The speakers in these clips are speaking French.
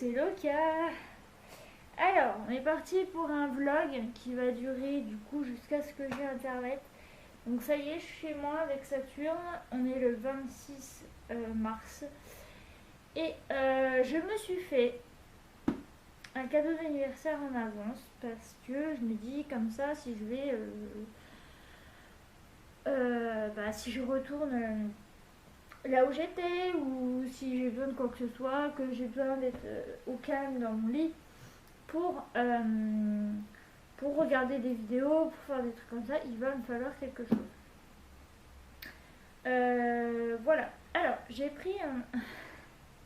c'est Loka. Alors, on est parti pour un vlog qui va durer du coup jusqu'à ce que j'ai internet. Donc ça y est, je suis chez moi avec Saturne. On est le 26 mars. Et je me suis fait un cadeau d'anniversaire en avance parce que je me dis comme ça, si je vais... si je retourne là où j'étais ou si j'ai besoin de quoi que ce soit, que j'ai besoin d'être au calme dans mon lit pour regarder des vidéos, pour faire des trucs comme ça, il va me falloir quelque chose. Voilà. Alors, j'ai pris un...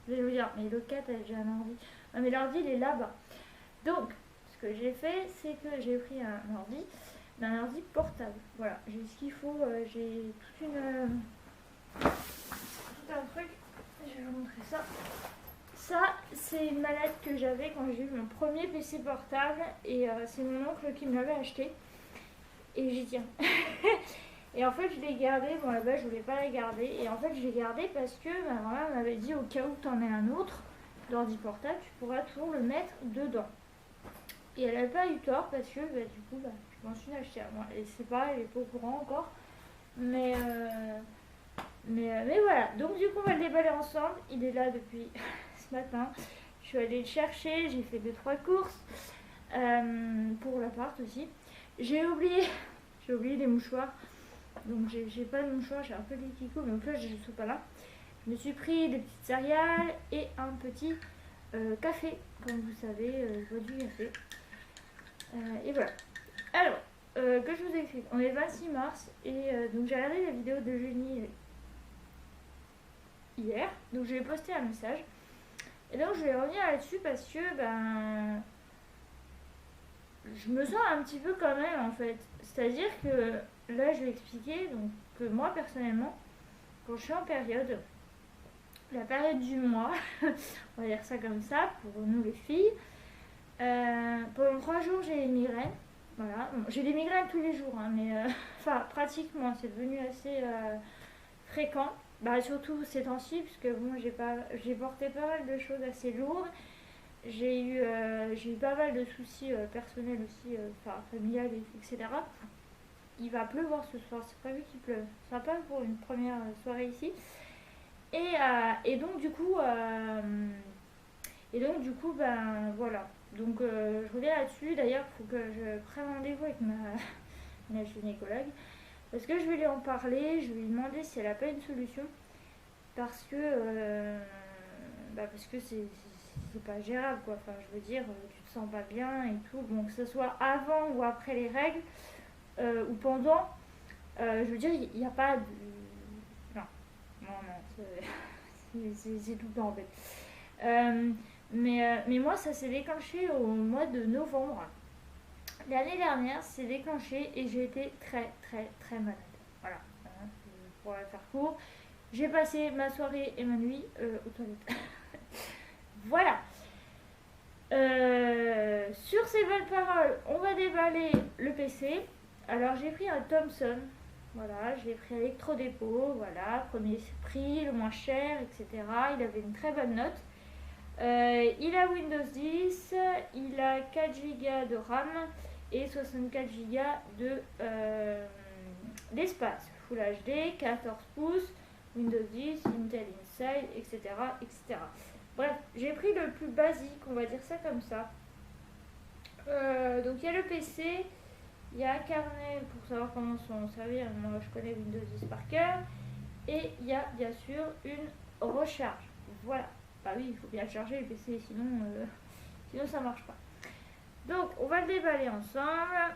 Je vais vous dire, mais Loca, t'as déjà un ordi. Ah, mais l'ordi, il est là-bas. Donc, ce que j'ai fait, c'est que j'ai pris un ordi portable. Voilà, j'ai ce qu'il faut. J'ai tout un truc. Je vais vous montrer ça. Ça, c'est une mallette que j'avais quand j'ai eu mon premier PC portable. Et c'est mon oncle qui me l'avait acheté. Et j'y tiens. Et en fait, je l'ai gardé. Bon, là-bas, je voulais pas la garder. Et en fait, je l'ai gardé parce que ma maman m'avait dit au cas où tu en aies un autre d'ordi portable, tu pourras toujours le mettre dedans. Et elle n'a pas eu tort parce que du coup, je m'en suis acheté à moi. Et c'est pas, elle est pas au courant encore. Mais voilà. Donc, du coup, on va le déballer ensemble. Il est là depuis ce matin. Je suis allée le chercher. J'ai fait 2-3 courses pour l'appart aussi. J'ai oublié les mouchoirs. Donc j'ai pas de mouchoir, j'ai un peu des kikos, mais donc là je ne suis pas là. Je me suis pris des petites céréales et un petit café. Comme vous savez, je bois du café. Et voilà. Alors, que je vous explique, on est le 26 mars et donc j'ai regardé la vidéo de Jenny hier. Donc je lui ai posté un message. Et donc je vais revenir là-dessus parce que je me sens un petit peu quand même en fait. C'est-à-dire que là je vais expliquer donc, que moi personnellement, quand je suis en période, la période du mois, on va dire ça comme ça pour nous les filles, pendant 3 jours j'ai les migraines. Voilà, bon, j'ai des migraines tous les jours, hein, mais enfin pratiquement, c'est devenu assez fréquent. Surtout ces temps-ci, puisque bon, j'ai porté pas mal de choses assez lourdes. J'ai eu pas mal de soucis personnels aussi, familiales, etc. Il va pleuvoir ce soir, c'est prévu qu'il pleuve. Ça va pas pour une première soirée ici. Et donc du coup, voilà. Donc je reviens là-dessus. D'ailleurs, il faut que je prenne rendez-vous avec ma gynécologue. Parce que je vais lui en parler, je vais lui demander si elle n'a pas une solution. Parce que c'est pas gérable quoi. Enfin, je veux dire, tu te sens pas bien et tout. Bon, que ce soit avant ou après les règles ou pendant, je veux dire, il n'y a pas de. Non, c'est tout le temps en fait. Mais moi, ça s'est déclenché au mois de novembre. L'année dernière, c'est déclenché et j'ai été très très très malade. Voilà, pour la faire court. J'ai passé ma soirée et ma nuit aux toilettes. Voilà. Sur ces belles paroles, on va déballer le PC. Alors j'ai pris un Thomson. Voilà, j'ai pris Electrodépôt. Voilà, premier prix, le moins cher, etc. Il avait une très bonne note. Il a Windows 10, il a 4 Go de RAM et 64 Go d'espace. Full HD, 14 pouces, Windows 10, Intel Inside, etc. etc. Bref, j'ai pris le plus basique, on va dire ça comme ça. Donc il y a le PC, il y a un carnet pour savoir comment s'en servir. Moi je connais Windows 10 par cœur. Et il y a bien sûr une recharge. Voilà. Bah oui, il faut bien charger le PC, sinon ça marche pas. Donc on va le déballer ensemble.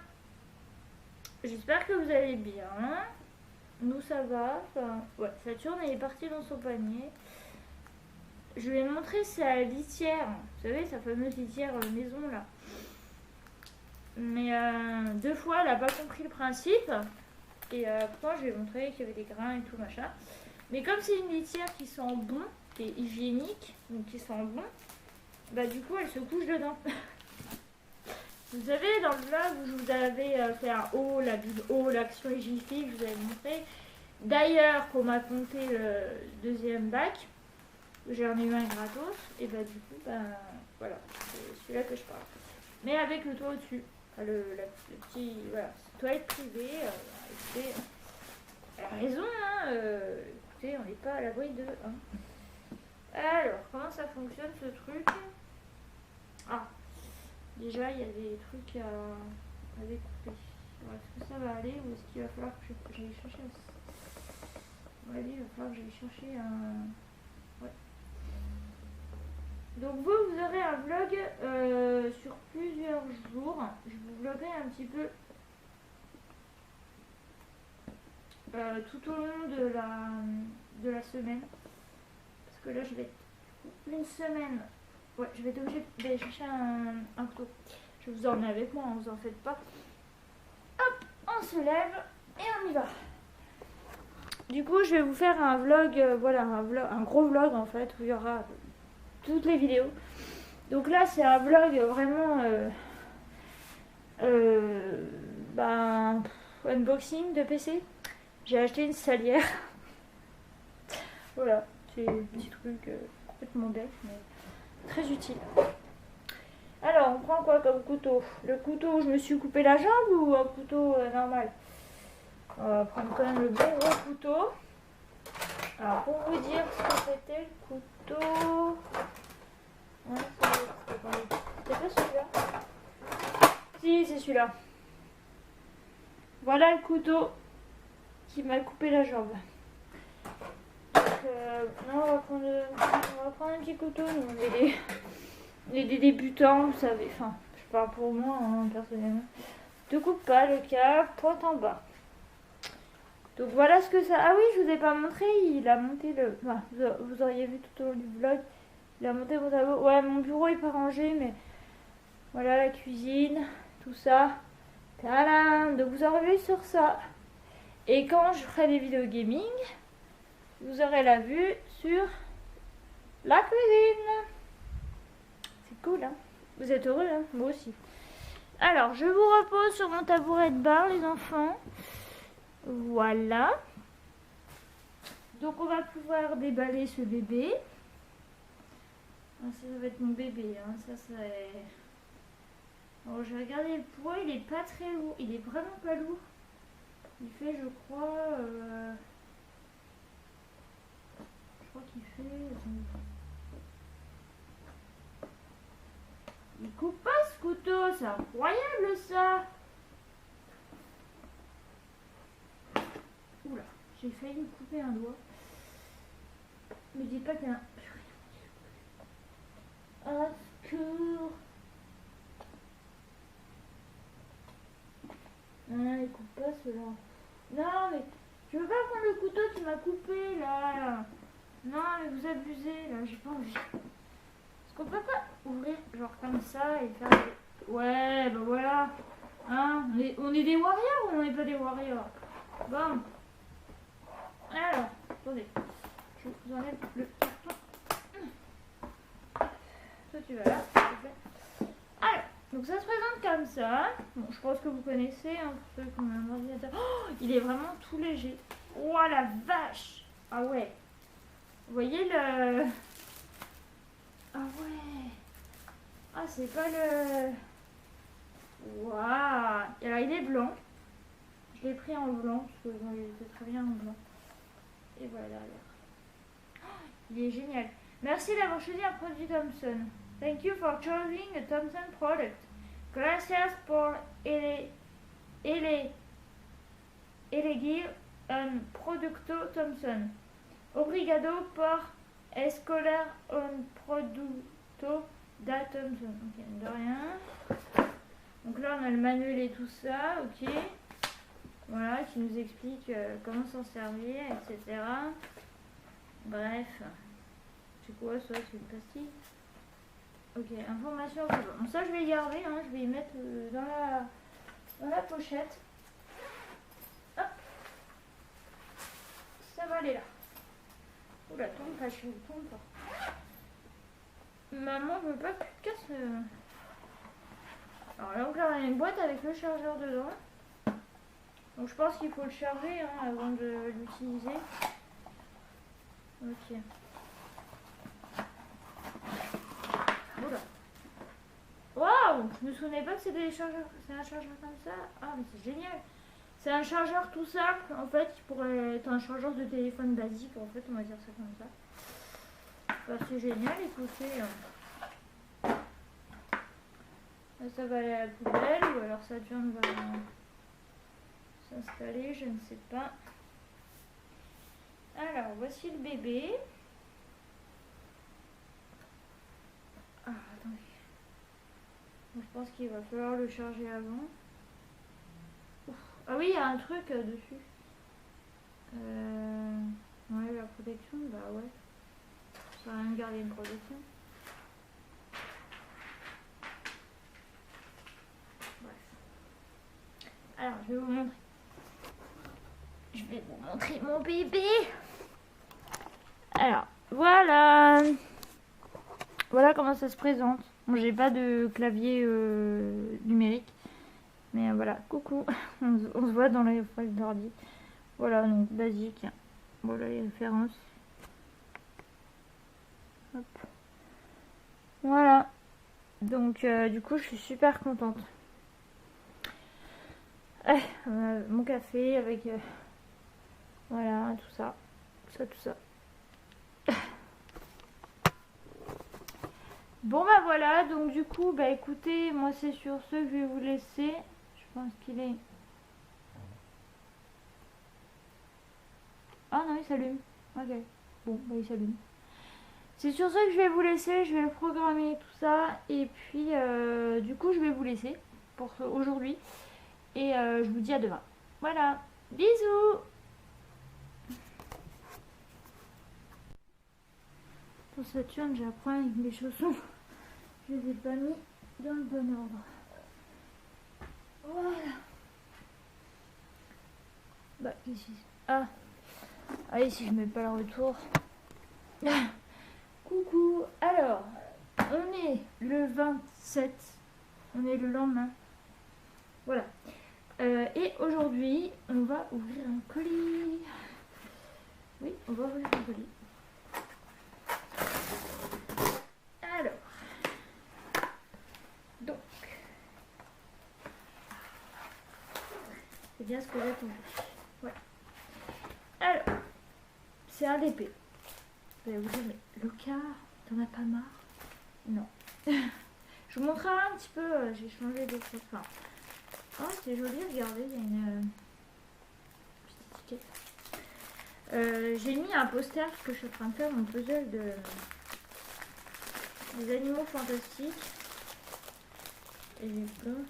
J'espère que vous allez bien. Nous ça va. Enfin, ouais, Saturne elle est partie dans son panier. Je vais montrer sa litière. Vous savez, sa fameuse litière maison là. Mais 2 fois elle a pas compris le principe. Et pourtant je lui ai montré qu'il y avait des grains et tout machin. Mais comme c'est une litière qui sent bon, qui est hygiénique, donc qui sent bon, du coup elle se couche dedans. Vous savez, dans le vlog où je vous avais fait un haul, la Bible haul, l'action hygiénique, je vous avais montré. D'ailleurs, qu'on m'a compté le 2e bac, j'en ai eu un gratos, et du coup, Voilà, c'est celui-là que je parle. Mais avec le toit au-dessus. Enfin, le petit, voilà, toilette privée. Écoutez, elle a raison, hein. Écoutez, on n'est pas à l'abri de... Hein. Alors, comment ça fonctionne ce truc? Ah, déjà, il y a des trucs à découper. Alors, est-ce que ça va aller ou est-ce qu'il va falloir que j'aille chercher un... Ouais, il va falloir que j'aille chercher un... Ouais. Donc vous aurez un vlog sur plusieurs jours. Je vous vloguerai un petit peu tout au long de la semaine. Parce que là, je vais être une semaine. Ouais, je vais être obligée d'aller chercher un couteau. Je vais vous emmener avec moi, hein, vous en faites pas. Hop, on se lève et on y va. Du coup, je vais vous faire un vlog, voilà, un gros vlog en fait, où il y aura toutes les vidéos. Donc là, c'est un vlog vraiment unboxing de PC. J'ai acheté une salière. Voilà, c'est un petit truc complètement bête, mais très utile. Alors, on prend quoi comme couteau? Le couteau où je me suis coupé la jambe ou un couteau normal? On va prendre quand même le bon gros couteau. Alors, pour vous dire ce que c'était le couteau... Ouais, c'est pas celui-là. Si, c'est celui-là. Voilà le couteau qui m'a coupé la jambe. Donc, non, on va prendre un petit couteau. Nous, on est des débutants, vous savez. Enfin, je parle pour moi, hein, personnellement. Ne coupe pas le câble, pointe en bas. Donc voilà ce que ça... Ah oui, je vous ai pas montré, il a monté le... Enfin, vous auriez vu tout au long du vlog. Il a monté mon tableau. Ouais, mon bureau est pas rangé, mais... Voilà la cuisine, tout ça. Tadam! Donc vous aurez vu sur ça. Et quand je ferai des vidéos gaming, vous aurez la vue sur la cuisine. C'est cool, hein? Vous êtes heureux, hein? Moi aussi. Alors, je vous repose sur mon tabouret de bar, les enfants. Voilà. Donc on va pouvoir déballer ce bébé. Ça va être mon bébé, hein. Ça c'est... Alors j'ai regardé le poids, il est pas très lourd. Il est vraiment pas lourd. Il fait, je crois... Je crois qu'il fait... Il coupe pas ce couteau, c'est incroyable ça. Oula, j'ai failli me couper un doigt. Me dites pas qu'il y a un... Au secours. Ah, il coupe pas cela. Non, mais je veux pas prendre le couteau qui m'a coupé là. Non, mais vous abusez là, j'ai pas envie. Est-ce qu'on peut pas ouvrir genre comme ça et faire des... Ouais, bah voilà. Hein, on est des warriors ou on n'est pas des warriors? Bon. Alors, attendez. Je vous enlève le carton. Toi tu vas là, s'il te plaît. Alors, donc ça se présente comme ça. Bon, je pense que vous connaissez, hein, pour ceux qui ont un ordinateur. Oh, il est vraiment tout léger. Oh la vache! Ah ouais. Vous voyez le... Ah ouais. Ah, c'est pas le... Waouh. Alors il est blanc. Je l'ai pris en blanc, parce que bon, il était très bien en blanc. Et voilà derrière. Oh, il est génial. Merci d'avoir choisi un produit Thomson. Thank you for choosing a Thomson product. Gracias por elegir un producto Thomson. Obrigado por escoger un producto da Thomson. Ok, de rien. Donc là, on a le manuel et tout ça, ok. Voilà, qui nous explique comment s'en servir, etc. Bref. C'est quoi ça? C'est une pastille? Ok, information. Bon, ça je vais y garder, hein, je vais y mettre dans la pochette. Hop. Ça va aller là. Oula, tombe pas, je tombe pas. Maman veut pas que tu te casses. Alors là, donc là, on a une boîte avec le chargeur dedans. Donc je pense qu'il faut le charger hein, avant de l'utiliser. Ok. Oula. Je me souvenais pas que c'était des chargeurs. C'est un chargeur comme ça. Ah, mais c'est génial. C'est un chargeur tout simple. En fait, qui pourrait être un chargeur de téléphone basique. En fait, on va dire ça comme ça. Bah, c'est génial. Écoutez, là, ça va aller à la poubelle. Ou alors Saturne va s'installer. Je ne sais pas. Alors, voici le bébé. Ah, attendez. Je pense qu'il va falloir le charger avant. Ouf. Ah oui, il y a un truc dessus. Ouais, la protection, bah ouais. Ça va rien garder une protection. Bref. Alors, je vais vous montrer. Je vais vous montrer mon bébé. Alors, voilà. Voilà comment ça se présente. Bon, j'ai pas de clavier numérique. Mais voilà, coucou. On se voit dans les feuilles d'ordi. Voilà, donc basique. Voilà les références. Hop. Voilà. Donc du coup, je suis super contente. Mon café avec voilà, tout ça. Tout ça. Bon bah voilà, donc du coup, bah écoutez, moi c'est sur ce que je vais vous laisser. Je pense qu'il est... Ah non, il s'allume. Ok. Bon, bah il s'allume. C'est sur ce que je vais vous laisser, je vais le programmer tout ça. Et puis du coup, je vais vous laisser pour aujourd'hui. Et je vous dis à demain. Voilà. Bisous. Pour Saturne, j'ai un problème avec mes chaussons. Je les ai pas mis dans le bon ordre. Voilà. Bah, ici. Ah. Allez, si je mets pas le retour. Coucou. Alors, on est le 27. On est le lendemain. Voilà. Et aujourd'hui, on va ouvrir un colis. Oui, on va ouvrir un colis. Alors. Donc. C'est bien ce que j'attendais. Ouais. Alors. C'est un DP. Vous allez vous dire, mais Loca, t'en as pas marre? Non. Je vous montrerai un petit peu. J'ai changé de choses. Enfin, oh, c'est joli, regardez, il y a une petite étiquette. J'ai mis un poster parce que je suis en train de faire mon puzzle des animaux fantastiques. Et j'ai plein.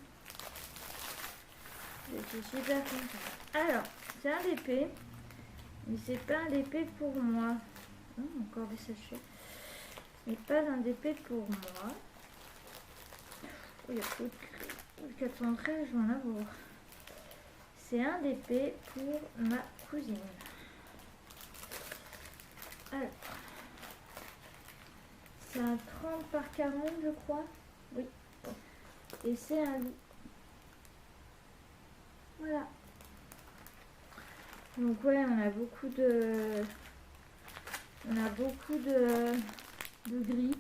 Je suis super contente. Alors, c'est un DP. Mais c'est pas un DP pour moi. Oh, encore des sachets. Ce n'est pas un DP pour moi. Oh, il y a trop de 413, je vais en avoir. C'est un DP pour ma cousine. Alors, c'est un 30 par 40, je crois. Oui. Et c'est un lit. Voilà. Donc ouais, on a beaucoup de gris.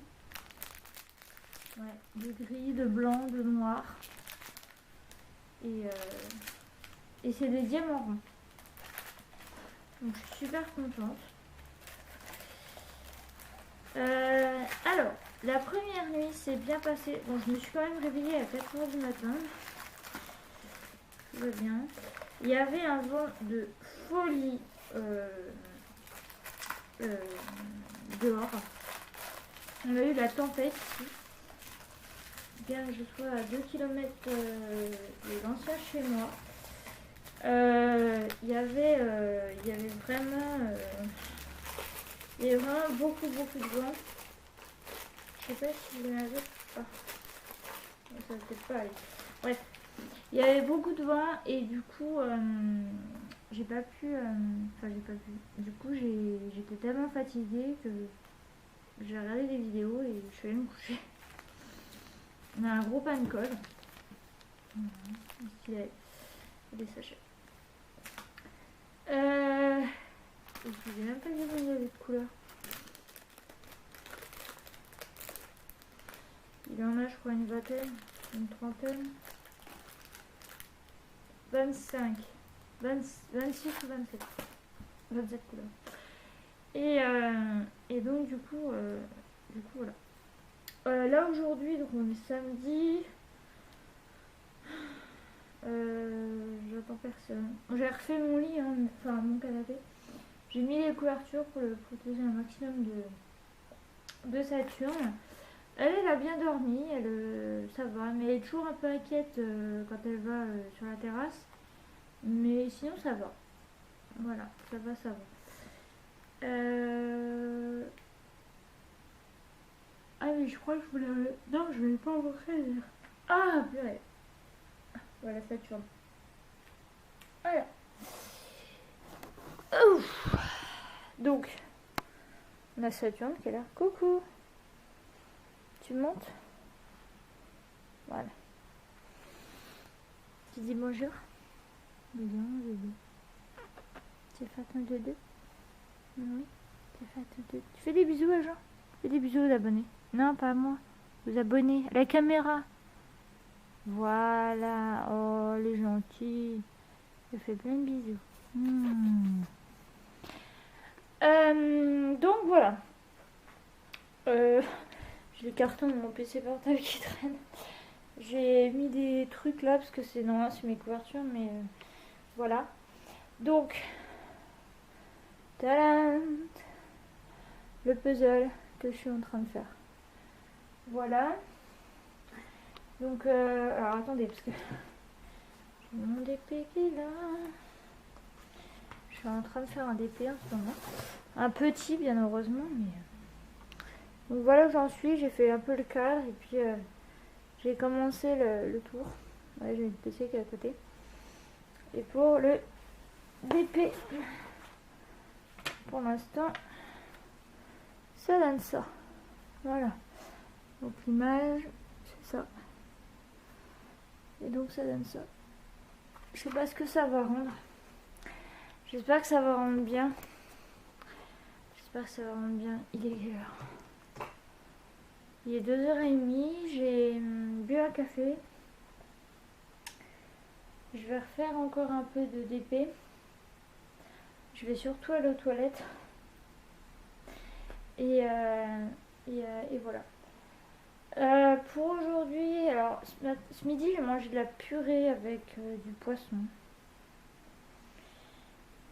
Ouais, de gris, de blanc, de noir. Et c'est des diamants ronds. Donc je suis super contente. Alors, la première nuit s'est bien passée. Bon, je me suis quand même réveillée à 4h du matin. Tout va bien. Il y avait un vent de folie dehors. On a eu la tempête ici. Bien que je sois à 2 km de l'ancien chez moi. Il y avait vraiment beaucoup de vent. Je sais pas si vous en avez pas. Ça va peut-être pas aller. Bref, il y avait beaucoup de vent et du coup j'ai pas pu. Enfin j'ai pas pu. Du coup j'étais tellement fatiguée que j'ai regardé des vidéos et je suis allée me coucher. On a un gros pancol. Ici il y a des sachets. Je vous ai même pas dit qu'il y avait de couleur. Il en a je crois une vingtaine. une trentaine, 25, 26 ou 27. 27 couleurs. Et donc du coup voilà. Là aujourd'hui, donc on est samedi. J'attends personne. J'ai refait mon lit, hein, enfin mon canapé. J'ai mis les couvertures pour le protéger un maximum de Saturne. Elle a bien dormi, ça va, mais elle est toujours un peu inquiète quand elle va sur la terrasse. Mais sinon ça va. Voilà, ça va, ça va. Ah mais je crois que je voulais... Non, je vais pas vous faire. Ah purée. Voilà, Saturne. Voilà. Ouf. Donc, on a Saturne qui est là. Coucou. Tu montes? Voilà. Tu dis bonjour? Bonjour, bébé. Tu fais ton dodo? Oui. Tu fais ton dodo. Tu fais des bisous à Jean? Tu fais des bisous aux abonnés? Non, pas à moi. Aux abonnés. À la caméra. Voilà. Oh, les gentils. Je fais plein de bisous. Donc voilà. J'ai les cartons de mon PC portable qui traînent. J'ai mis des trucs là parce que c'est normal, c'est mes couvertures, mais voilà. Donc, tadam, le puzzle que je suis en train de faire. Voilà. Donc, alors attendez, parce que j'ai mon DP qui est là. Je suis en train de faire un DP en ce moment. Un petit, bien heureusement, mais... Donc voilà où j'en suis, j'ai fait un peu le cadre et puis j'ai commencé le tour. Ouais, j'ai le PC qui est à côté. Et pour le DP, pour l'instant, ça donne ça. Voilà. Donc l'image, c'est ça. Et donc ça donne ça. Je sais pas ce que ça va rendre. J'espère que ça va rendre bien. J'espère que ça va rendre bien. Il est quelle heure? Il est 2h30, j'ai bu un café. Je vais refaire encore un peu de DP. Je vais surtout aller aux toilettes. Et voilà. Pour aujourd'hui, alors ce midi j'ai mangé de la purée avec du poisson.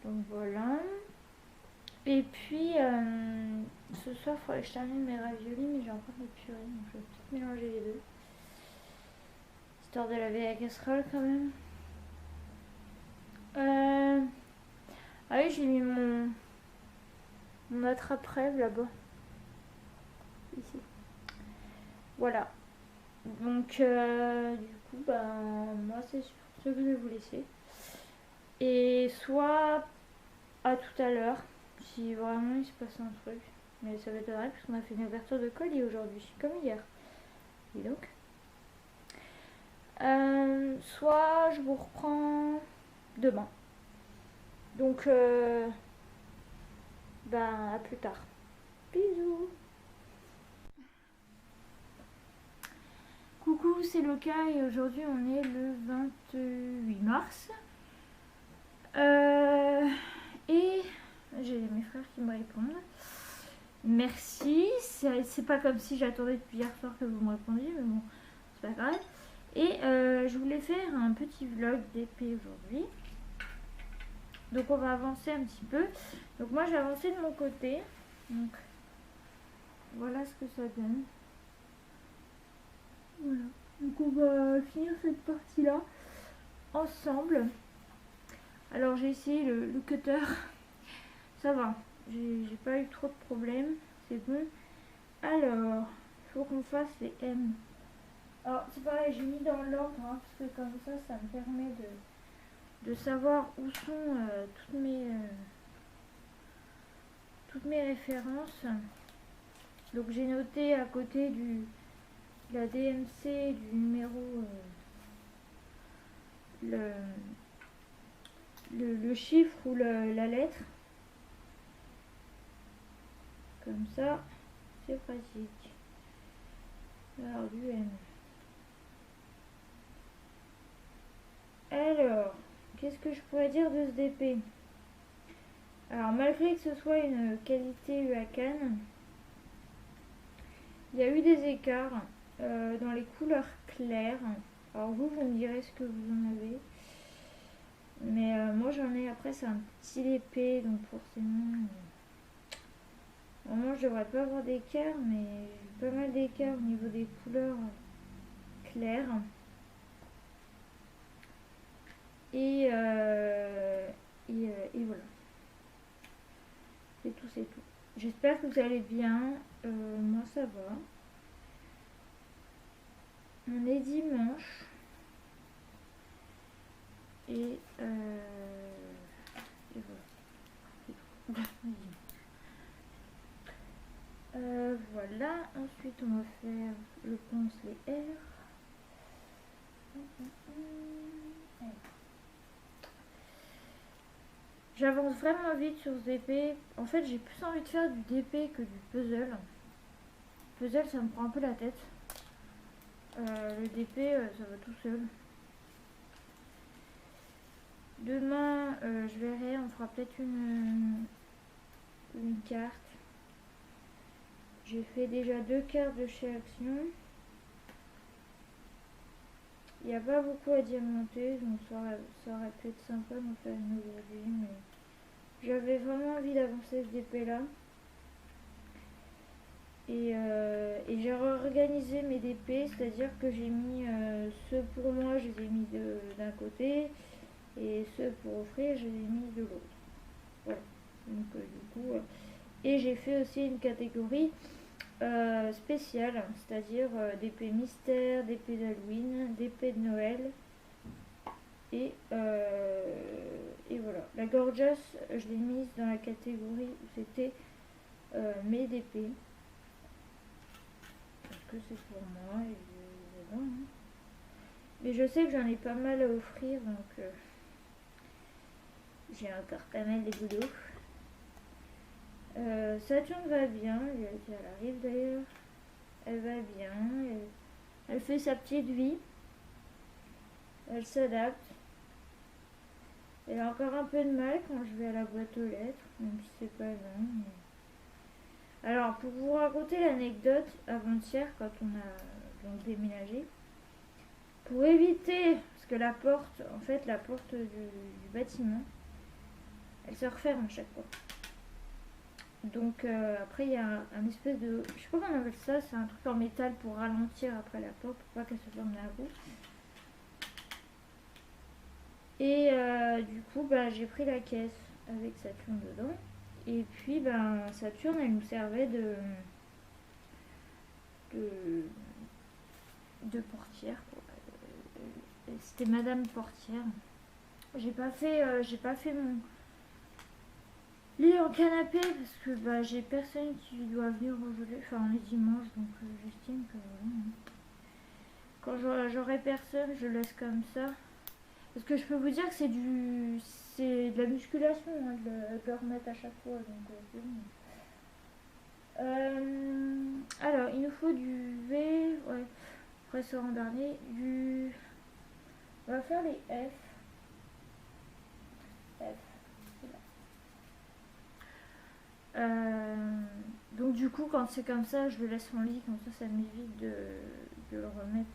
Donc voilà. Et puis ce soir il faudrait que je termine mes raviolis, mais j'ai encore de la purée, donc je vais peut-être mélanger les deux. Histoire de laver la casserole quand même. Ah oui, j'ai mis mon attrape-rêve là-bas. Ici. Voilà. Donc du coup, moi c'est sur ce que je vais vous laisser. Et soit à tout à l'heure, si vraiment il se passe un truc. Mais ça m'étonnerait parce qu'on a fait une ouverture de colis aujourd'hui, comme hier. Et donc soit je vous reprends demain. Donc à plus tard. Bisous. Coucou, c'est Loka et aujourd'hui on est le 28 mars. Et j'ai mes frères qui me répondent. Merci. C'est pas comme si j'attendais depuis hier soir que vous me répondiez, mais bon, c'est pas grave. Et je voulais faire un petit vlog d'épée aujourd'hui. Donc on va avancer un petit peu. Donc moi j'ai avancé de mon côté. Donc voilà ce que ça donne. Voilà. Donc on va finir cette partie là ensemble. Alors j'ai essayé le cutter. Ça va. J'ai pas eu trop de problèmes. C'est bon. Alors, il faut qu'on fasse les M. Alors c'est pareil, j'ai mis dans l'ordre, hein, parce que comme ça me permet de savoir où sont toutes mes références. Donc j'ai noté à côté de la DMC du numéro le chiffre ou la lettre. Comme ça, c'est pratique. Alors du M. Alors, qu'est-ce que je pourrais dire de ce DP? Alors, malgré que ce soit une qualité UACAN, il y a eu des écarts dans les couleurs claires. Alors vous me direz ce que vous en avez. Mais moi j'en ai, après c'est un petit épais, donc forcément... Normalement je devrais pas avoir d'écart, mais j'ai pas mal d'écart au niveau des couleurs claires. Et voilà. C'est tout, c'est tout. J'espère que vous allez bien. Moi ça va. On est dimanche. Et voilà. Voilà. Ensuite on va faire le ponce les R. J'avance vraiment vite sur ce DP. En fait, j'ai plus envie de faire du DP que du puzzle. Puzzle, ça me prend un peu la tête. Le DP, ça va tout seul. Demain, je verrai, on fera peut-être une carte. J'ai fait déjà 2 cartes de chez Action. Il n'y a pas beaucoup à diamanter, donc ça aurait pu être sympa d'en faire une aujourd'hui, mais j'avais vraiment envie d'avancer ce DP là. Et j'ai réorganisé mes DP, c'est-à-dire que j'ai mis ceux pour moi, je les ai mis d'un côté, et ceux pour offrir, je les ai mis de l'autre. Voilà. Donc du coup, et j'ai fait aussi une catégorie spéciale, c'est-à-dire DP mystère, DP d'Halloween, DP de Noël. Et voilà. La Gorgeous, je l'ai mise dans la catégorie où c'était mes DP. Parce que c'est pour moi et voilà, hein. Mais je sais que j'en ai pas mal à offrir, donc j'ai encore pas mal de boulot. Saturne va bien, elle arrive d'ailleurs. Elle va bien, elle fait sa petite vie. Elle s'adapte. Elle a encore un peu de mal quand je vais à la boîte aux lettres, même si c'est pas long. Mais... Alors, pour vous raconter l'anecdote, avant-hier, quand on a donc déménagé, pour éviter, parce que la porte, en fait, la porte du bâtiment, elle se referme à chaque fois. Donc après, il y a un espèce de, je sais pas comment on appelle ça, c'est un truc en métal pour ralentir après la porte, pour pas qu'elle se ferme la roue. Et du coup, bah, j'ai pris la caisse avec Saturne dedans. Et puis, Saturne, elle nous servait de portière. C'était Madame Portière. J'ai pas fait mon lit en canapé parce que j'ai personne qui doit venir aujourd'hui. Enfin, on est dimanche, donc j'estime que quand j'aurai personne, je laisse comme ça. Parce que je peux vous dire que c'est de la musculation, hein, de le remettre à chaque fois. Donc, alors, il nous faut du V. Ouais. Après ça en dernier. On va faire les F. Donc du coup, quand c'est comme ça, je le laisse en lit. Comme ça m'évite de le remettre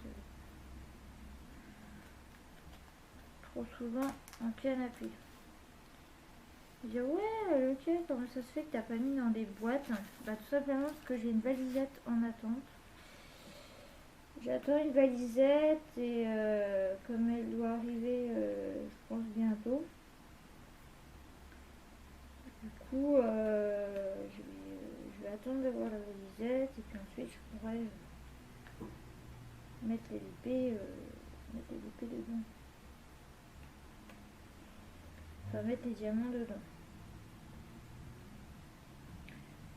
trop souvent en canapé. Je dis ouais, ok, comment ça se fait que t'as pas mis dans des boîtes? Tout simplement parce que j'ai une valisette en attente. J'attends une valisette et comme elle doit arriver, je pense bientôt. Du coup, je vais attendre d'avoir la valisette et puis ensuite je pourrai mettre les épées dedans. Enfin, mettre les diamants dedans.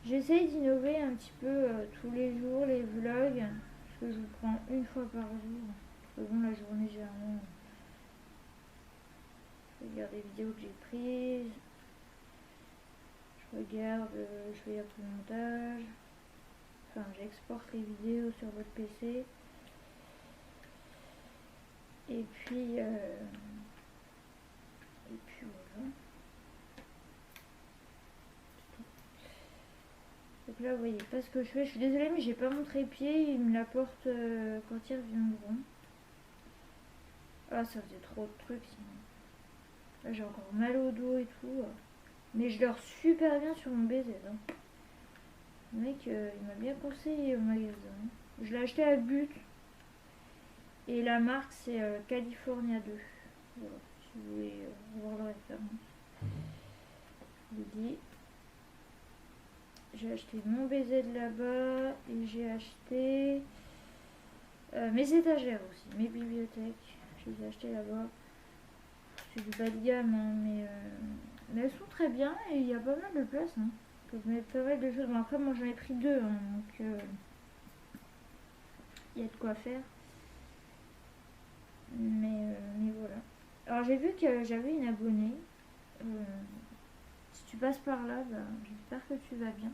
J'essaye d'innover un petit peu tous les jours les vlogs, parce que je vous prends une fois par jour. Parce que bon, la journée généralement, je regarde les vidéos que j'ai prises, je fais un peu de montage, enfin j'exporte les vidéos sur votre PC. Et puis voilà. Donc là, vous voyez pas ce que je fais. Je suis désolée, mais j'ai pas mon trépied. Il me l'apporte quand ils reviendront. Ah, ça faisait trop de trucs sinon. Là, j'ai encore mal au dos et tout. Mais je dors super bien sur mon baiser. Hein. Le mec, il m'a bien conseillé au magasin. Je l'ai acheté à But. Et la marque, c'est California 2. Voilà, si vous voulez voir la référence. Je vous dis. J'ai acheté mon baiser de là-bas. Et j'ai acheté mes étagères aussi. Mes bibliothèques. Je les ai achetées là-bas. C'est du bas de gamme, hein, mais elles sont très bien. Et il y a pas mal de place. Hein. Je peux mettre pas mal de choses. Bon, après, moi, j'en ai pris deux. Hein, donc, il y a de quoi faire. Mais voilà. Alors j'ai vu que j'avais une abonnée. Si tu passes par là, bah, j'espère que tu vas bien.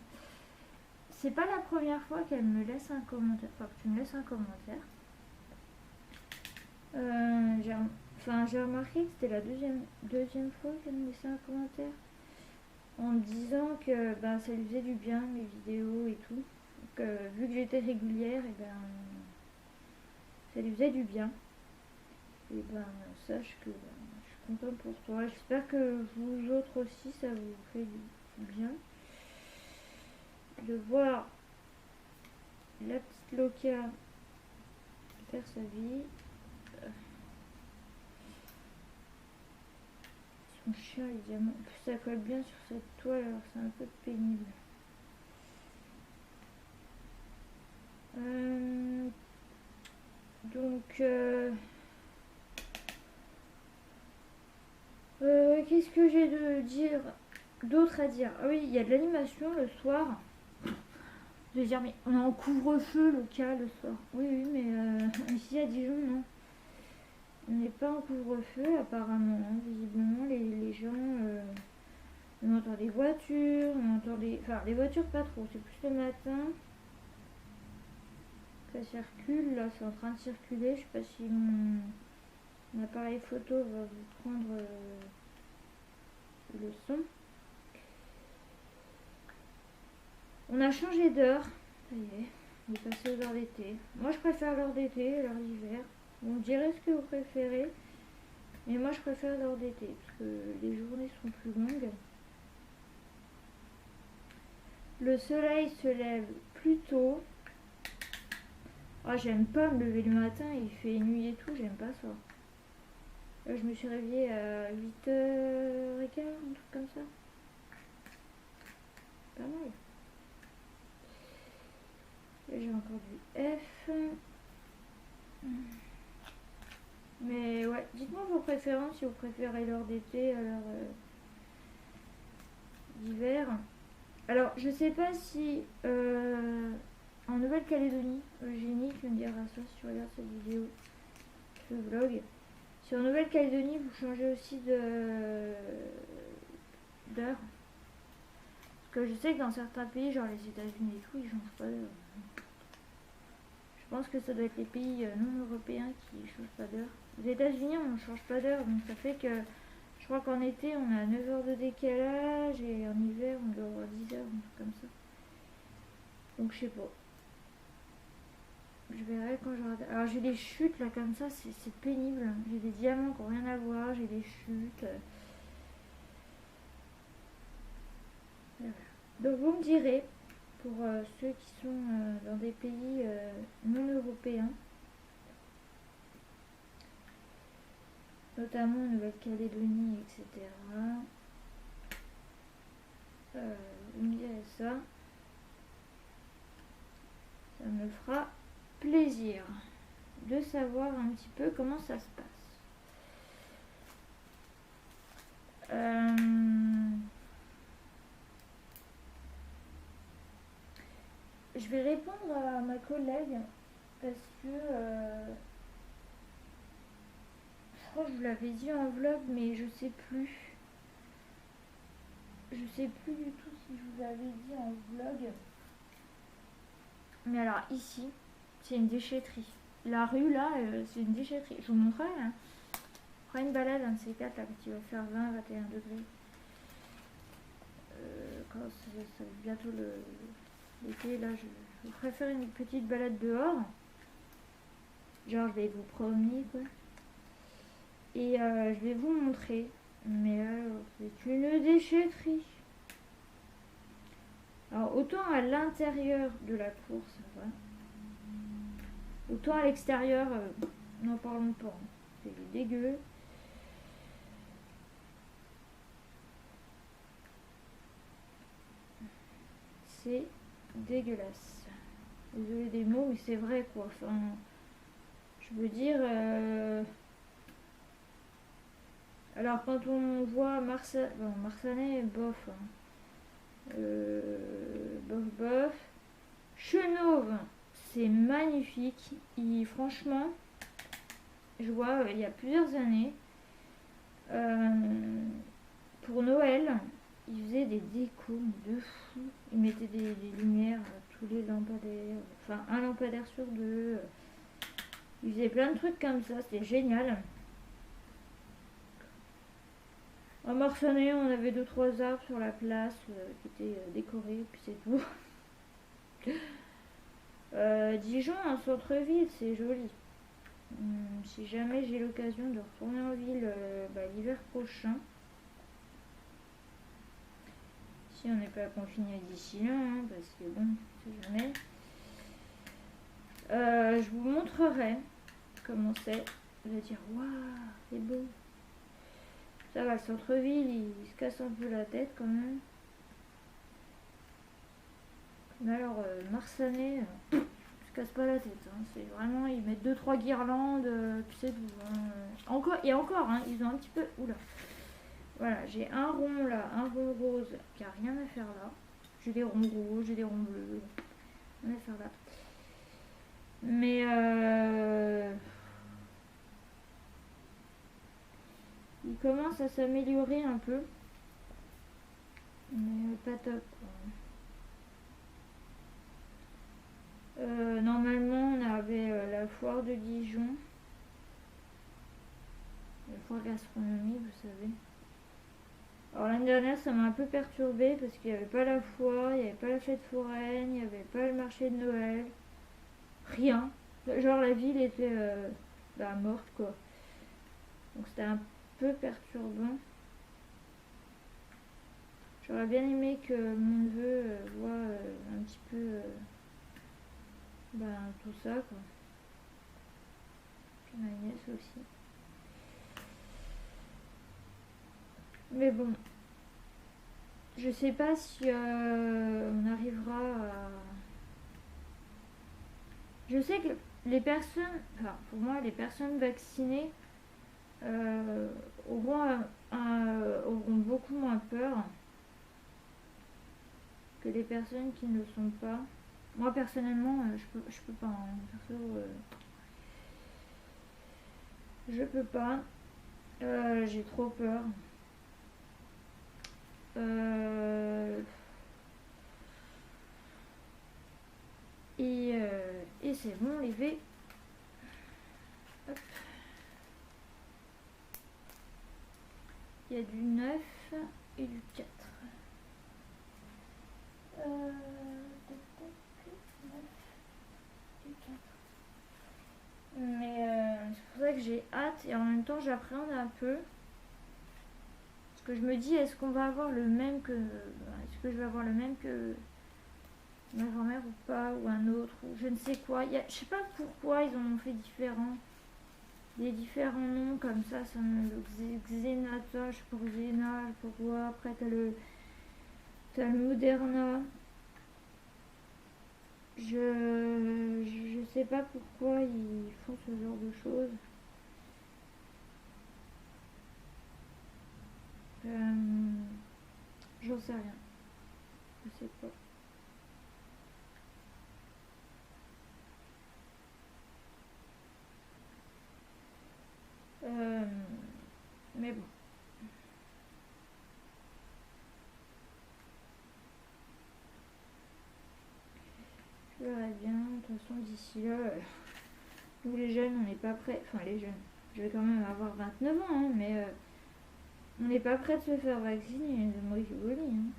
C'est pas la première fois qu'elle me laisse un commentaire. Enfin, que tu me laisses un commentaire. J'ai remarqué que c'était la deuxième fois qu'elle me laissait un commentaire. En me disant que bah, ça lui faisait du bien, mes vidéos et tout. Donc, vu que j'étais régulière, et ben, ça lui faisait du bien. Et ben, sache que je suis contente pour toi. J'espère que vous autres aussi, ça vous fait du bien. De voir la petite Loca faire sa vie. Son chien, évidemment. En plus, ça colle bien sur cette toile, alors c'est un peu pénible. Donc, qu'est-ce que j'ai d'autre à dire? Ah oui, il y a de l'animation le soir. Je vais dire, mais on est en couvre-feu local le soir. Oui, mais ici à Dijon, non. On n'est pas en couvre-feu apparemment. Hein. Visiblement, les gens... on entend des voitures, on entend des... Enfin, les voitures pas trop, c'est plus le matin. Ça circule, là, c'est en train de circuler. Je sais pas si mon appareil photo va vous prendre le son. On a changé d'heure. Ça y est, on est passé aux heures d'été. Moi, je préfère l'heure d'été à l'heure d'hiver. Vous me direz ce que vous préférez. Mais moi, je préfère l'heure d'été. Parce que les journées sont plus longues. Le soleil se lève plus tôt. Ah, j'aime pas me lever le matin. Il fait nuit et tout. J'aime pas ça. Là, je me suis réveillée à 8h15, un truc comme ça. Pas mal. Et j'ai encore du F. Mais ouais, dites-moi vos préférences, si vous préférez l'heure d'été à l'heure d'hiver. Alors, je sais pas si en Nouvelle-Calédonie, Eugénie, tu me diras ça si tu regardes cette vidéo, ce vlog. Si en Nouvelle-Calédonie, vous changez aussi d'heure. Parce que je sais que dans certains pays, genre les États-Unis et tout, ils changent pas d'heure. Je pense que ça doit être les pays non européens qui changent pas d'heure. Aux États-Unis, on ne change pas d'heure, donc ça fait que je crois qu'en été, on a 9 heures de décalage et en hiver, on doit avoir 10 heures, un truc comme ça. Donc, je sais pas. Je verrai quand je regarde. Alors, j'ai des chutes là comme ça, c'est pénible. J'ai des diamants qui n'ont rien à voir, j'ai des chutes. Voilà. Donc, vous me direz, pour ceux qui sont dans des pays non européens, notamment Nouvelle-Calédonie, etc. Vous me direz ça. Ça me fera plaisir de savoir un petit peu comment ça se passe. Je vais répondre à ma collègue parce que je crois que je vous l'avais dit en vlog, mais je sais plus. Je sais plus du tout si je vous avais dit en vlog. Mais alors ici, c'est une déchetterie. la rue là, c'est une déchetterie. Je vous montrerai. Hein. On fera une balade, un de ces quatre là, qui va faire 20-21 degrés. Quand ça va bientôt l'été, là, je vous ferai faire une petite balade dehors. Genre, je vais vous promener, quoi. Et je vais vous montrer. Mais c'est une déchetterie. Alors, autant à l'intérieur de la cour, ça va. Autant à l'extérieur, n'en parlons pas. Hein. C'est dégueu. C'est dégueulasse. Désolé des mots, mais c'est vrai quoi. Enfin, je veux dire. Alors quand on voit Marsanais, bof. Hein. Bof bof. Chenauve, c'est magnifique. Franchement, je vois il y a plusieurs années, pour Noël, ils faisaient des décos de fou. Ils mettaient des lumières, tous les lampadaires, enfin un lampadaire sur deux. Ils faisaient plein de trucs comme ça, c'était génial. En Marsanais, on avait 2-3 arbres sur la place qui étaient décorés, puis c'est tout. Dijon, en centre-ville, c'est joli. Si jamais j'ai l'occasion de retourner en ville l'hiver prochain, si on n'est pas confiné d'ici là, hein, parce que bon, c'est jamais. Je vous montrerai comment c'est. Vous allez dire, waouh, c'est beau. Ça va, le centre-ville, il se casse un peu la tête quand même. Mais alors, Marsanais, se casse pas la tête. Hein. C'est vraiment, ils mettent 2-3 guirlandes, puis c'est tout. Encore, et encore, hein, ils ont un petit peu. Oula. Voilà, j'ai un rond là, un rond rose qui a rien à faire là. J'ai des ronds rouges, j'ai des ronds bleus. Rien à faire là. Mais il commence à s'améliorer un peu. Mais pas top. Normalement, on avait la foire de Dijon. La foire gastronomique, vous savez. Alors l'année dernière, ça m'a un peu perturbée parce qu'il n'y avait pas la foire, il n'y avait pas la fête foraine, il n'y avait pas le marché de Noël. Rien. Genre la ville était morte quoi. Donc c'était un peu perturbant. J'aurais bien aimé que mon neveu voit un petit peu tout ça quoi. Puis ma nièce aussi. Mais bon, je sais pas si on arrivera à... Je sais que les personnes, enfin pour moi les personnes vaccinées auront beaucoup moins peur que les personnes qui ne le sont pas. Moi personnellement, je peux pas. Hein. Perso, je peux pas. J'ai trop peur. Et c'est bon, les V. Hop. Il y a du 9 et du 4. Mais c'est pour ça que j'ai hâte et en même temps j'appréhende un peu. Parce que je me dis, est-ce qu'on va avoir le même que... Est-ce que je vais avoir le même que ma grand-mère ou pas, ou un autre, ou je ne sais quoi. Je sais pas pourquoi ils en ont fait différents. Des différents noms comme ça le Xenata, je sais pas Xena, je sais pas quoi. Après t'as le Moderna. Je sais pas pourquoi ils font ce genre de choses. J'en sais rien. Je sais pas. Mais bon. Je verrai bien. De toute façon, d'ici là, Nous les jeunes, on n'est pas prêts. Enfin les jeunes, je vais quand même avoir 29 ans, hein, mais on n'est pas prêts de se faire vacciner de Moïse-Boli. Hein.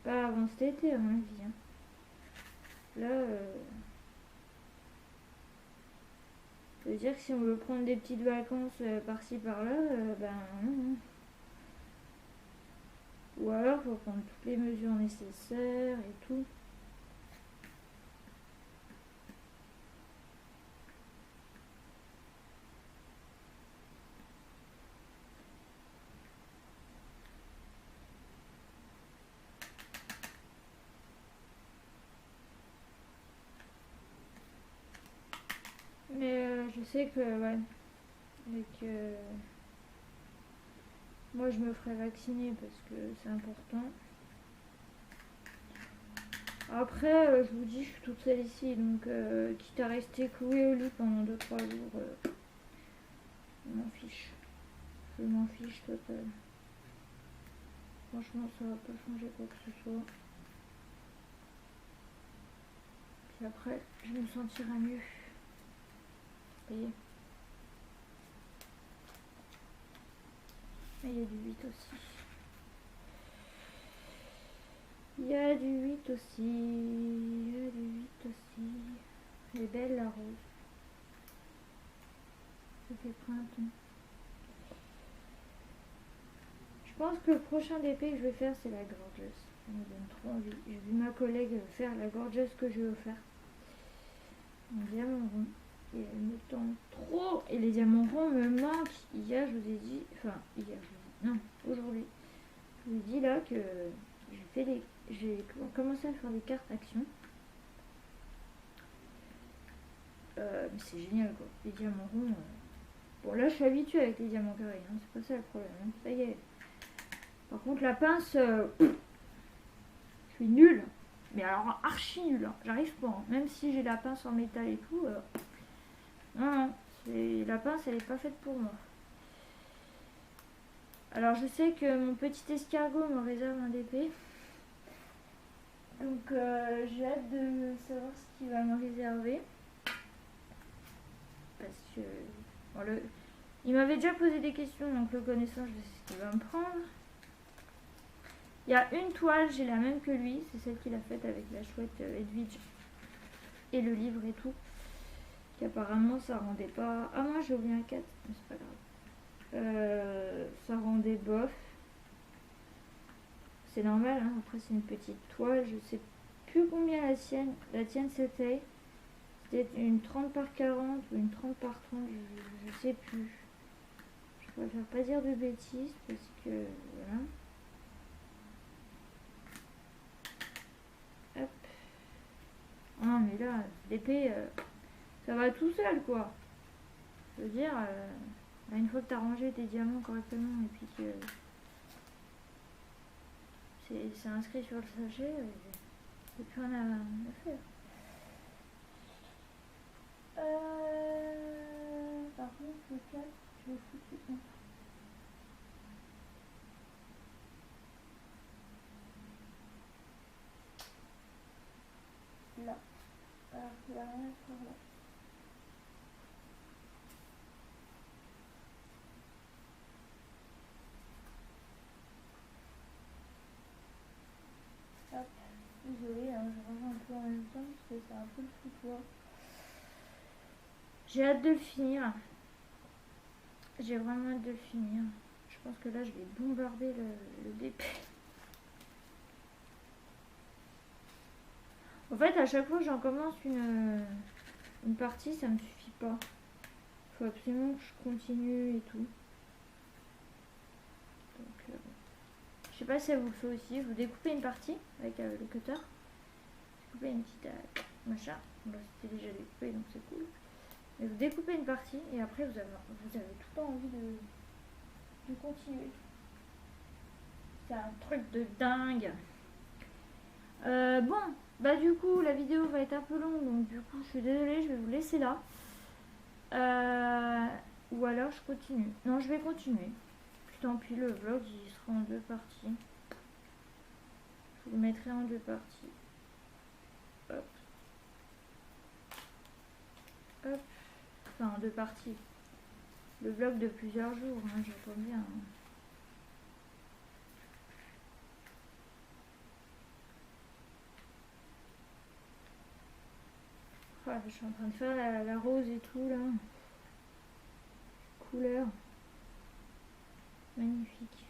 Pas avant cet été à mon avis. Hein. Là, ça veut dire que si on veut prendre des petites vacances par-ci par-là, ben non. Ou alors il faut prendre toutes les mesures nécessaires et tout. Mais je sais que ouais, et que moi je me ferai vacciner parce que c'est important. Après, je vous dis, je suis toute seule ici, donc quitte à rester clouée au lit pendant 2-3 jours, je m'en fiche. Je m'en fiche total. Franchement, ça va pas changer quoi que ce soit. Puis après, je me sentirai mieux. Vous voyez. Et il y a du 8 aussi. Il y a du 8 aussi. Il y a du 8 aussi. Elle est belle la rose. Ça fait printemps. Je pense que le prochain DP que je vais faire, c'est la gorgeous. Ça me donne trop envie. J'ai vu ma collègue faire la gorgeous que je vais offert. En diamant rond. Et elle me tente trop. Et les diamants ronds me manquent. Hier, je vous ai dit. Enfin, hier, je vous ai dit. Non, aujourd'hui. Je vous ai dit là que j'ai commencé à faire des cartes actions. Mais c'est génial quoi. Les diamants ronds. Bon, là, je suis habituée avec les diamants carrés. Hein. C'est pas ça le problème. Hein. Ça y est. Par contre, la pince. Je suis nulle. Mais alors, archi nulle. Hein. J'arrive pas. Hein. Même si j'ai la pince en métal et tout. Non, la pince, elle est pas faite pour moi. Alors, je sais que mon petit escargot me réserve un DP. Donc, j'ai hâte de savoir ce qu'il va me réserver. Parce que... Bon, il m'avait déjà posé des questions, donc le connaissant, je sais ce qu'il va me prendre. Il y a une toile, j'ai la même que lui. C'est celle qu'il a faite avec la chouette Edwidge. Et le livre et tout. Apparemment ça rendait pas. Ah moi j'ai oublié un 4, mais c'est pas grave. Ça rendait bof. C'est normal, hein. Après c'est une petite toile, je sais plus combien la tienne. La tienne c'était une 30 par 40 ou une 30 par 30, je sais plus. Je préfère pas dire de bêtises parce que voilà. Hop. Ah mais là, l'épée. Ça va tout seul quoi. Je veux dire, une fois que tu as rangé tes diamants correctement et puis que c'est inscrit sur le sachet, il n'y a plus rien à faire. Par contre, le 4, je vais foutre là. Alors, il n'y a rien à faire là. Hop, désolée, hein, je range un peu en même temps parce que c'est un peu le foutoir. J'ai hâte de le finir. J'ai vraiment hâte de le finir. Je pense que là, je vais bombarder le DP. En fait, à chaque fois que j'en commence une partie, ça me suffit pas. Faut absolument que je continue et tout. Donc, je sais pas si ça vous le fait aussi. Vous découpez une partie avec le cutter. Vous découpez une petite machin. Bon, c'était déjà découpé, donc c'est cool. Mais vous découpez une partie et après vous avez tout le temps envie de continuer. C'est un truc de dingue. Bon, bah du coup la vidéo va être un peu longue, donc du coup je suis désolée, je vais vous laisser là. Ou alors je continue. Non, je vais continuer. Puis tant pis, le vlog il sera en 2 parties. Je vous le mettrai en 2 parties. Hop. Hop. enfin en deux parties. Le vlog de plusieurs jours, hein, j'entends bien. Hein. Oh, je suis en train de faire la rose et tout là. Couleur. Magnifique.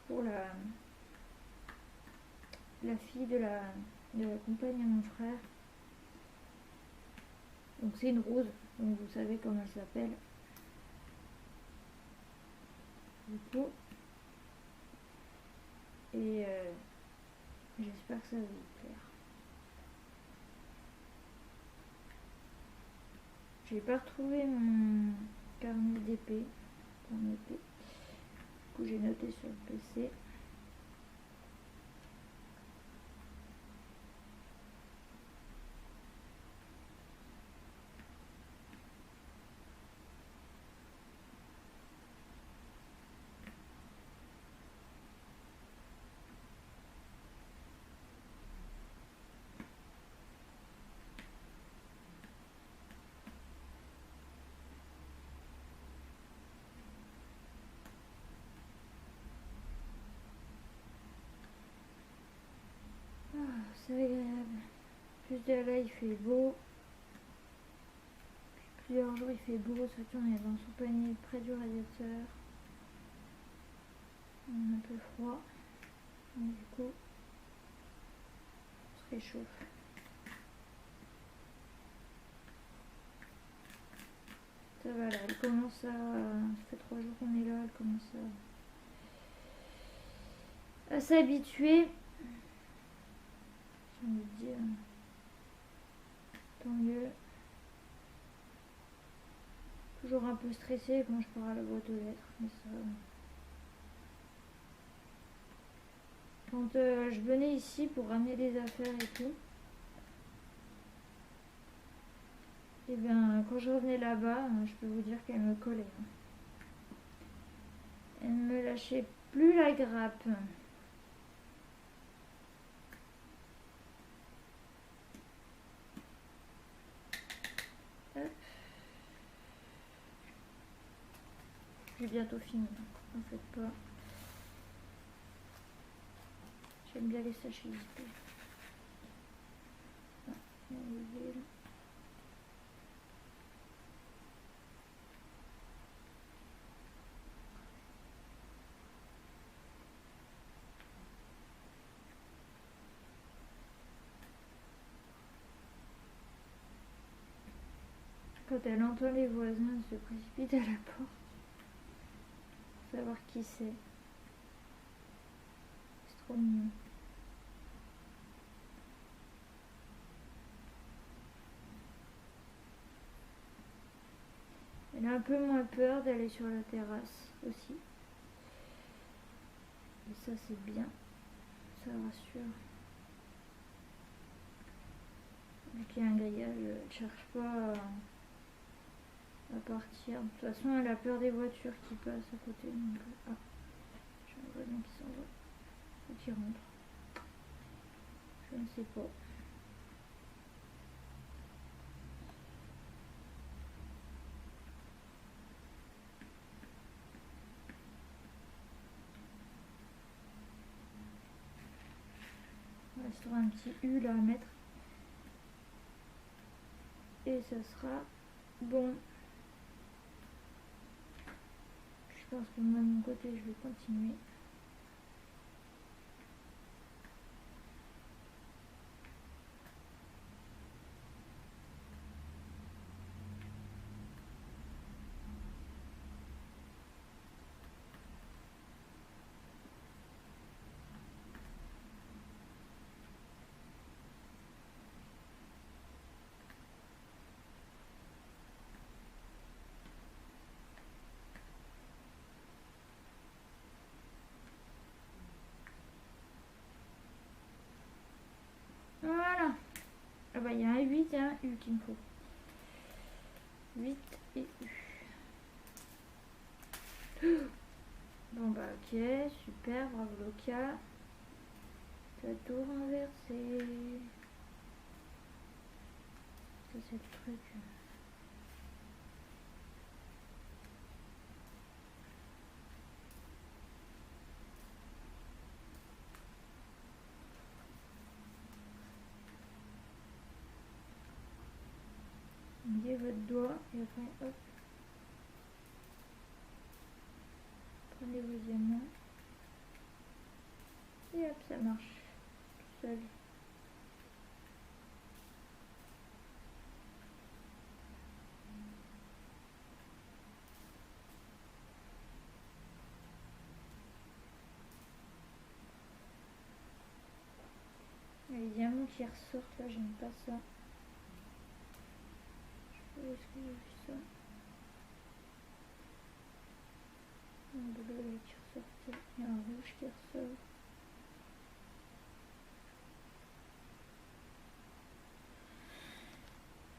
Pour la fille de la compagne à mon frère. Donc c'est une rose, donc vous savez comment elle s'appelle. Du coup. Et j'espère que ça va vous plaire. J'ai pas retrouvé mon carnet d'épée pour noter. Du coup j'ai noté sur le PC. C'est agréable. Plus de là il fait beau. Plusieurs jours il fait beau, surtout on est dans son panier près du radiateur. On a un peu froid. Donc, du coup on se réchauffe. Ça va là, elle commence à. Ça fait 3 jours qu'on est là, elle commence à s'habituer. J'ai envie de dire. Tant mieux. Toujours un peu stressée quand je pars à la boîte aux lettres, mais ça. Quand je venais ici pour ramener des affaires et tout, et bien quand je revenais là-bas, je peux vous dire qu'elle me collait. Elle ne me lâchait plus la grappe. Hop. J'ai bientôt fini, en fait pas. J'aime bien les sachets zippés. Quand elle entend les voisins, elle se précipite à la porte. Pour savoir qui c'est. C'est trop mignon. Elle a un peu moins peur d'aller sur la terrasse aussi. Et ça c'est bien. Ça rassure. Vu qu'il y a un grillage, elle ne cherche pas à partir. De toute façon, elle a peur des voitures qui passent à côté. Donc, j'aimerais bien qu'il s'en va. Ou qu'il rentre. Je ne sais pas. Il restera un petit U là à mettre. Et ça sera bon. Je pense que moi de mon côté je vais continuer. Voilà. Ah bah il y a un 8 et un U qu'il me faut. 8 et U. Bon bah ok, super, bravo Loka. Ta tour inversée. ça c'est le truc. Mettez votre doigt et après hop. Prenez vos diamants. Et hop, ça marche tout seul. Les diamants qui ressortent là, j'aime pas ça. Je sais pas où est-ce que j'ai vu ça. Un bleu là qui ressortait et un rouge qui ressort.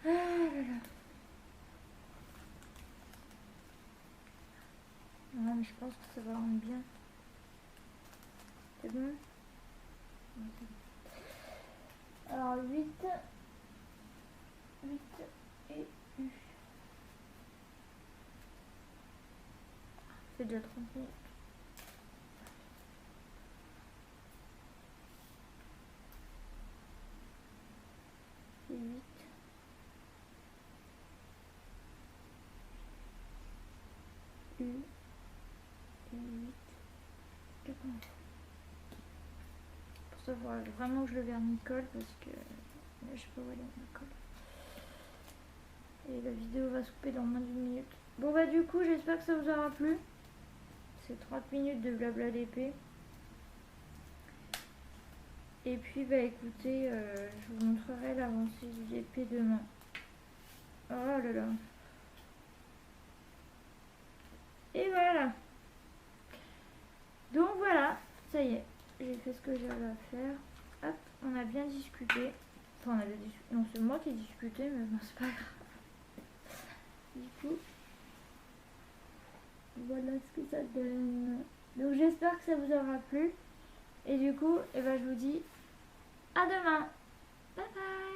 Ah là là. Non mais je pense que ça va rendre bien. C'est bon? Alors 8 et U. C'est déjà 30 minutes. C'est 8. U. Et 8. 4. Pour ça, il faudra vraiment que je le vernicole parce que là, je sais pas où aller ma colle. Et la vidéo va se couper dans moins d'une minute. Bon bah du coup, j'espère que ça vous aura plu. C'est 30 minutes de blabla d'épée. Et puis bah écoutez, je vous montrerai l'avancée du épée demain. Oh là là. Et voilà. Donc voilà, ça y est, j'ai fait ce que j'avais à faire. Hop, on a bien discuté. Enfin on avait discuté. Non, c'est moi qui ai discuté, mais bon c'est pas grave. Du coup, voilà ce que ça donne. Donc j'espère que ça vous aura plu. Et du coup, eh ben, je vous dis à demain. Bye bye.